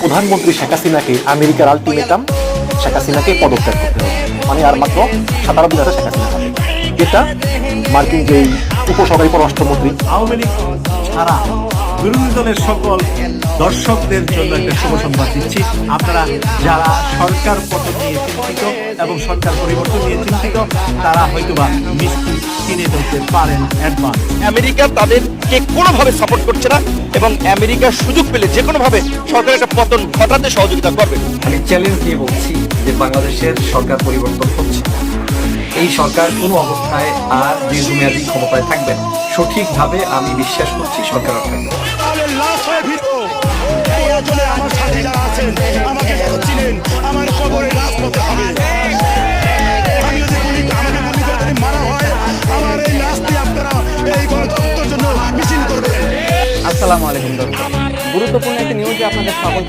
প্রধানমন্ত্রী শেখ হাসিনাকে আমেরিকার আলটিমেটাম, শেখ হাসিনাকে পদত্যাগ করতে হবে, মানে আর মাত্র 17 দিন আছে শেখ হাসিনা হবে। এটা মার্কিন যেই উপসহকারী পররাষ্ট্রমন্ত্রী আওয়ামী লীগ ছাড়া বিরোধী দলের সকল দর্শকদের জন্য একটা শুভ সংবাদ দিচ্ছি। আপনারা যারা সরকার পতন নিয়ে চিন্তিত এবং সরকার পরিবর্তন নিয়ে চিন্তিত, তারা হয়তোবা মিষ্টি কিনে ফেলতে পারেন অ্যাডভান্স। আমেরিকা তাদেরকে কোনোভাবে সাপোর্ট করছে না এবং আমেরিকা সুযোগ পেলে যে কোনোভাবে সরকারের একটা পতন ঘটাতে সহযোগিতা করবে। আমি চ্যালেঞ্জ দিয়ে বলছি যে বাংলাদেশের সরকার পরিবর্তন হচ্ছে। এই সরকার কোনো অবস্থায় আর দীর্ঘমেয়াদী ক্ষমতায় থাকবে না। সঠিকভাবে আমি বিশ্বাস করছি সরকার আর থাকবে না। আমার সাথে যারা আছেন আমাকে চিনেন, আমার কবরে লাশ করতে হবে। আমি যদি আমাকে গুলি করে যদি মারা হয়, আমার এই লাশ দিয়ে আপনারা এই গণতন্ত্রের জন্য মিছিল করবেন। আসসালামু আলাইকুম দর্শক, গুরুত্বপূর্ণ একটি নিউজে আপনাদের সকলকে